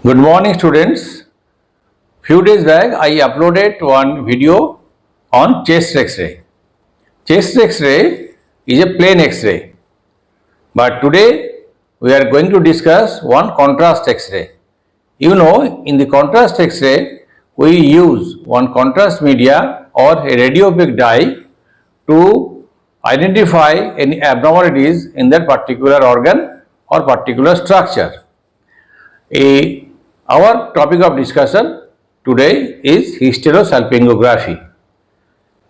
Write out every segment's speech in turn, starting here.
Good morning, students. Few days back I uploaded one video on chest X-ray. Chest X-ray is a plain X-ray, but today we are going to discuss one contrast X-ray. You know, in the contrast X-ray we use one contrast media or a radiopaque dye to identify any abnormalities in that particular organ or particular structure. Our topic of discussion today is hysterosalpingography.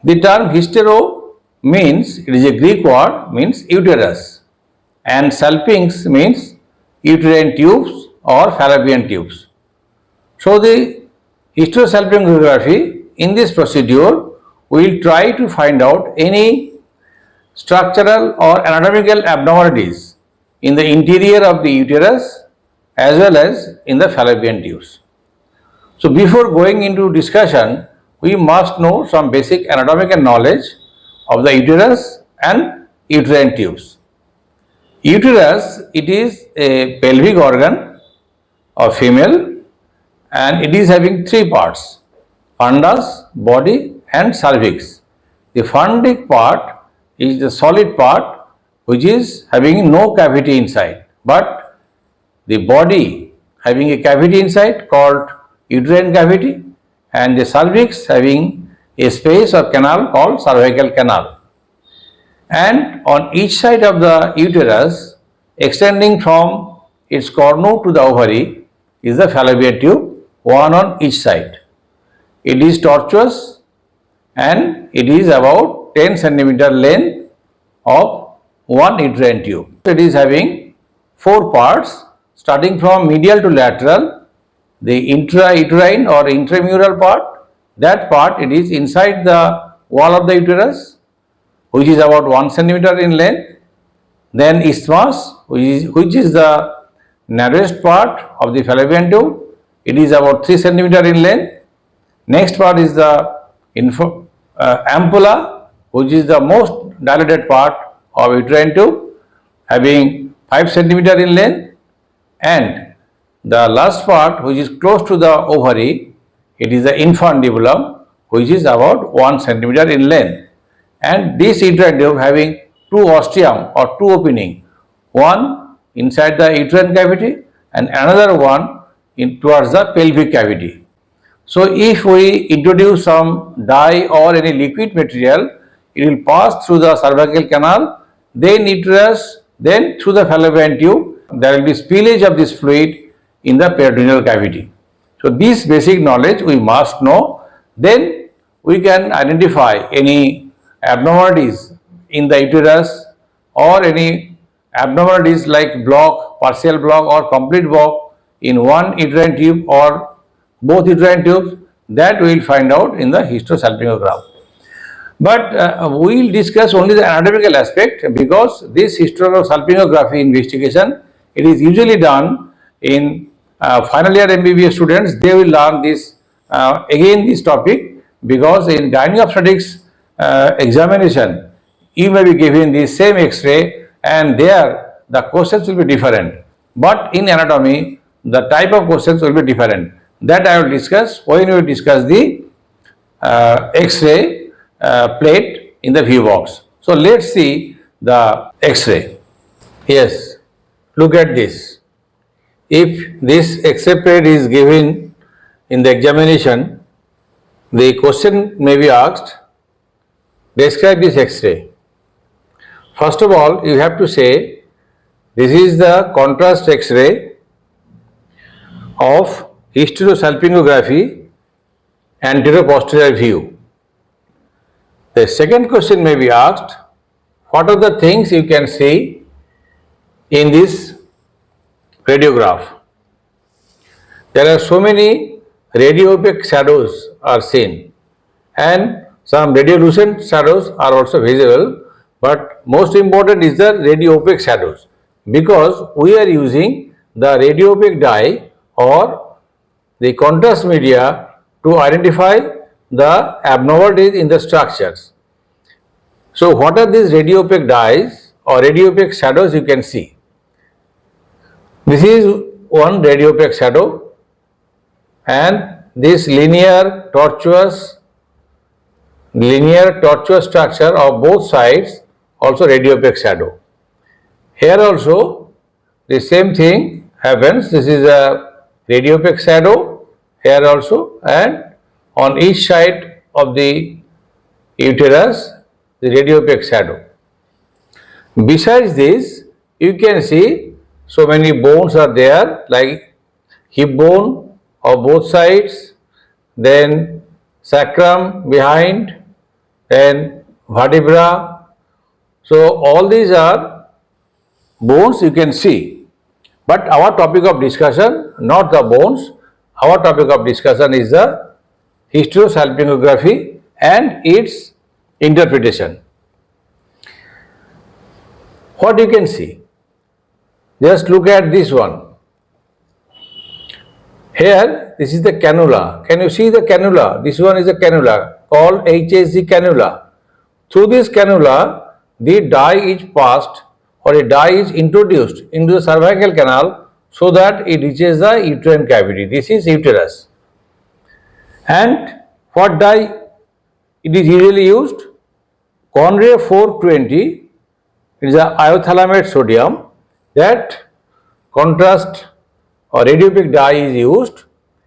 The term hystero means, it is a Greek word, means uterus, and salpinx means uterine tubes or fallopian tubes. So the hysterosalpingography, in this procedure we will try to find out any structural or anatomical abnormalities in the interior of the uterus as well as in the fallopian tubes. So before going into discussion, we must know some basic anatomical knowledge of the uterus and uterine tubes. Uterus, it is a pelvic organ of female and it is having three parts: fundus, body and cervix. The fundic part is the solid part which is having no cavity inside, but the body having a cavity inside called uterine cavity, and the cervix having a space or canal called cervical canal. And on each side of the uterus, extending from its cornu to the ovary, is the fallopian tube, one on each side. It is tortuous and it is about 10 centimeter length of one uterine tube. It is having four parts. Starting from medial to lateral, the intrauterine or intramural part, that part it is inside the wall of the uterus, which is about 1 centimeter in length. Then isthmus, which is the narrowest part of the fallopian tube, it is about 3 centimeter in length. Next part is the ampulla, which is the most dilated part of uterine tube, having 5 centimeter in length. And the last part, which is close to the ovary, it is the infundibulum, which is about 1 centimeter in length. And this uterine tube having two ostium or two opening, one inside the uterine cavity and another one towards the pelvic cavity. So if we introduce some dye or any liquid material, it will pass through the cervical canal, then uterus, then through the fallopian tube. There will be spillage of this fluid in the peritoneal cavity. So this basic knowledge we must know. Then we can identify any abnormalities in the uterus or any abnormalities like block, partial block or complete block in one uterine tube or both uterine tubes, that we will find out in the hysterosalpingogram. But we will discuss only the anatomical aspect, because this hysterosalpingography investigation, it is usually done in final year MBBS students. They will learn this again this topic, because in gynae obstetrics examination you may be given the same X-ray and there the questions will be different. But in anatomy the type of questions will be different. That I will discuss when we will discuss the X-ray plate in the view box. So let's see the X-ray. Yes. Look at this. If this X-ray plate is given in the examination, the question may be asked, describe this X-ray. First of all, you have to say, this is the contrast X-ray of hysterosalpingography anterior-posterior view. The second question may be asked, what are the things you can see in this radiograph? There are so many radiopaque shadows are seen and some radiolucent shadows are also visible, but most important is the radiopaque shadows, because we are using the radiopaque dye or the contrast media to identify the abnormalities in the structures. So what are these radiopaque dyes or radiopaque shadows you can see? This is one radiopaque shadow and this linear tortuous structure of both sides also radiopaque shadow. Here also the same thing happens. This is a radiopaque shadow here also, and on each side of the uterus the radiopaque shadow. Besides this, you can see so many bones are there, like hip bone of both sides, then sacrum behind, then vertebra. So all these are bones you can see. But our topic of discussion, not the bones, our topic of discussion is the hysterosalpingography and its interpretation. What you can see? Just look at this one. Here, this is the cannula. Can you see the cannula? This one is a cannula called HSG cannula. Through this cannula, the dye is passed or a dye is introduced into the cervical canal so that it reaches the uterine cavity. This is uterus. And what dye it is usually used? Conray 420. It is a iothalamate sodium. That contrast or radiopaque dye is used,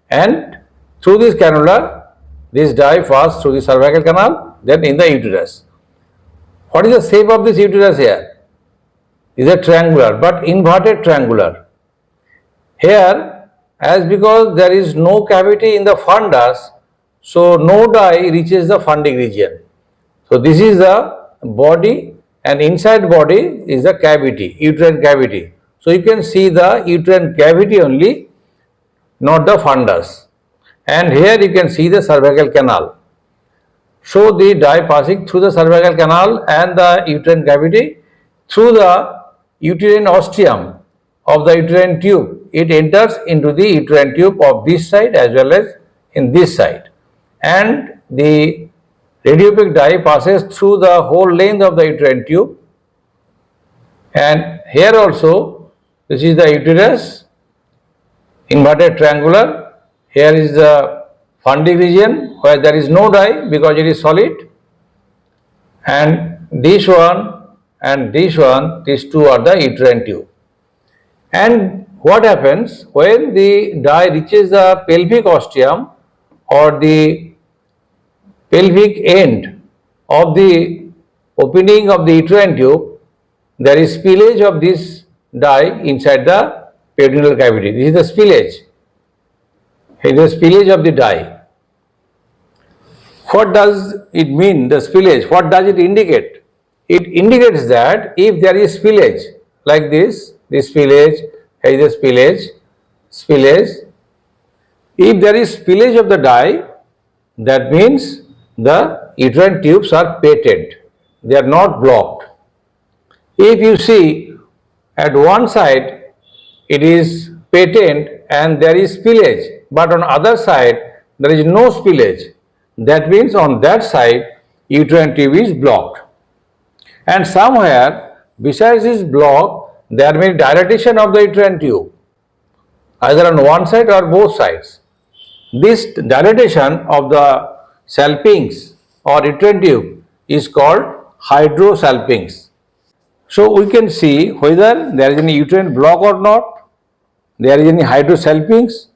and through this cannula this dye passes through the cervical canal, then in the uterus. What is the shape of this uterus here? It is a triangular but inverted triangular. Here, as because there is no cavity in the fundus, so no dye reaches the fundic region. So this is the body, and inside body is the cavity, uterine cavity. So you can see the uterine cavity only, not the fundus. And here you can see the cervical canal. So the dye passing through the cervical canal and the uterine cavity through the uterine ostium of the uterine tube. It enters into the uterine tube of this side as well as in this side. And the radiopaque dye passes through the whole length of the uterine tube, and here also this is the uterus, inverted triangular. Here is the fundic region where there is no dye because it is solid, and this one and this one, these two are the uterine tube. And what happens when the dye reaches the pelvic ostium or the pelvic end of the opening of the uterine tube, there is spillage of this dye inside the peritoneal cavity. This is the spillage. It is the spillage of the dye. What does it mean, the spillage? What does it indicate? It indicates that if there is spillage like this spillage, here is the spillage. If there is spillage of the dye, that means the uterine tubes are patent, they are not blocked. If you see at one side it is patent and there is spillage, but on other side there is no spillage, that means on that side uterine tube is blocked. And somewhere besides this block there may be dilatation of the uterine tube, either on one side or both sides. This dilatation of the salpinx or uterine tube is called hydrosalpinx. So we can see whether there is any uterine block or not, there is any hydrosalpinx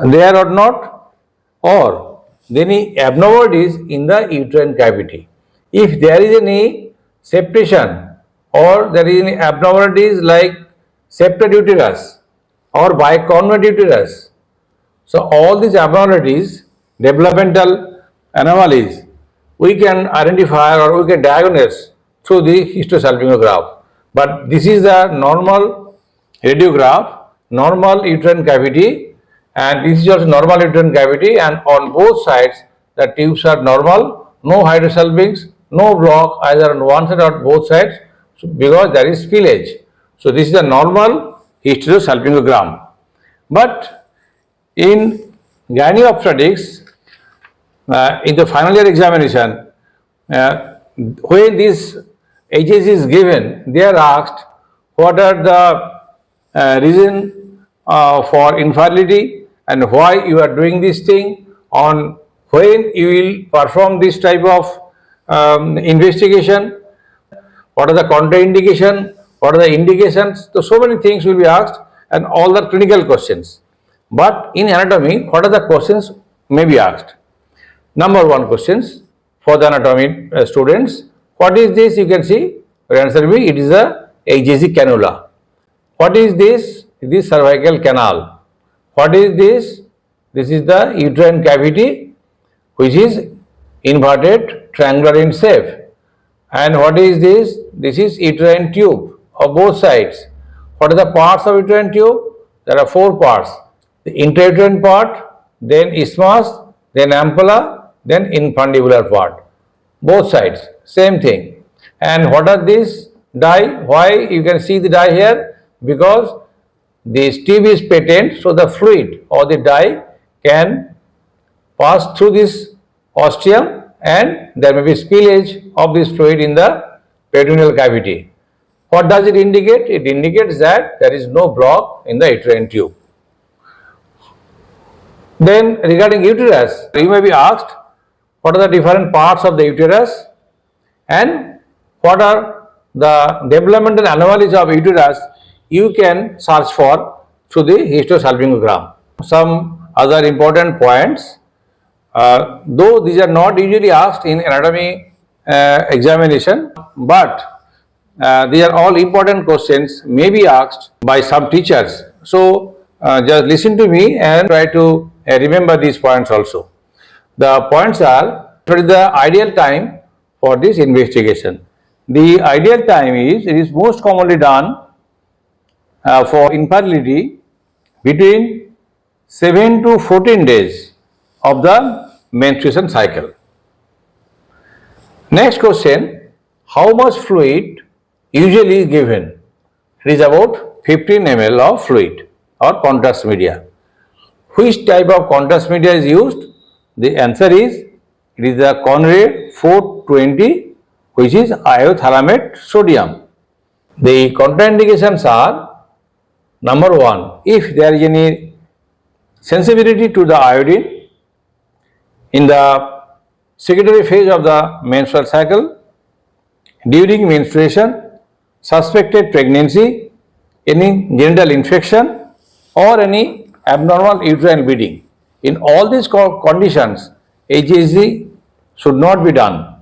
there or not, or any abnormalities in the uterine cavity. If there is any septation or there is any abnormalities like septed uterus or biconvex uterus, so all these abnormalities, developmental anomalies, we can identify or we can diagnose through the hysterosalpingograph. But this is the normal radiograph, normal uterine cavity, and this is also normal uterine cavity, and on both sides the tubes are normal, no hydrosalpinx, no block either on one side or both sides, because there is spillage. So this is the normal hysterosalpingogram. But in gynae-obstetrics, in the final year examination, when this HSG is given, they are asked what are the reason for infertility and why you are doing this thing, on when you will perform this type of investigation, what are the contraindication, what are the indications. So many things will be asked and all the clinical questions. But in anatomy, what are the questions may be asked? Number one questions for the anatomy students. What is this? You can see, your answer will be, it is a HGC cannula. What is this? This cervical canal. What is this? This is the uterine cavity, which is inverted triangular in shape. And what is this? This is uterine tube of both sides. What are the parts of uterine tube? There are four parts. The intrauterine part, then isthmus, then ampulla, then infundibular part. Both sides, same thing. And what are these dye? Why you can see the dye here? Because this tube is patent, so the fluid or the dye can pass through this ostium and there may be spillage of this fluid in the peritoneal cavity. What does it indicate? It indicates that there is no block in the uterine tube. Then regarding uterus, you may be asked, what are the different parts of the uterus and what are the developmental anomalies of uterus? You can search for through the hysterosalpingogram. Some other important points, though these are not usually asked in anatomy examination, but these are all important questions may be asked by some teachers. So just listen to me and try to remember these points also. The points are, what is the ideal time for this investigation? The ideal time is, it is most commonly done for infertility between 7 to 14 days of the menstruation cycle. Next question, how much fluid usually is given? It is about 15 ml of fluid or contrast media. Which type of contrast media is used? The answer is, it is the Conray 420, which is iothalamate sodium. The contraindications are, number one, if there is any sensitivity to the iodine in the secondary phase of the menstrual cycle, during menstruation, suspected pregnancy, any genital infection or any abnormal uterine bleeding. In all these conditions, HGC should not be done.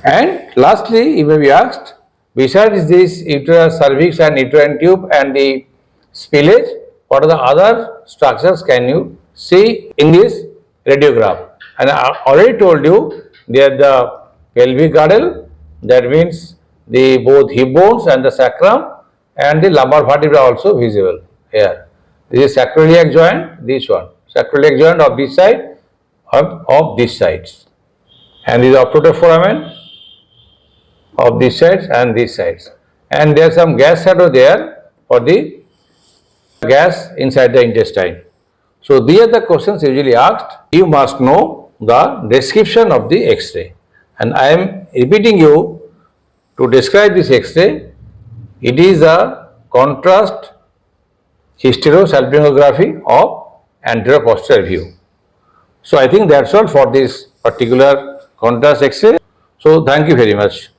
And lastly, you may be asked, besides this uterus, cervix and uterine tube and the spillage, what are the other structures can you see in this radiograph? And I already told you, they are the pelvic girdle, that means the both hip bones and the sacrum, and the lumbar vertebra also visible here. This is sacroiliac joint, this one, sacroiliac joint of this side, of these sides, and this is obturator foramen of these sides and these sides, and there is some gas shadow there for the gas inside the intestine. So these are the questions usually asked. You must know the description of the X-ray, and I am repeating you to describe this X-ray. It is a contrast hysterosalpingography of anterior posterior view. So I think that's all for this particular contrast X-ray. So thank you very much.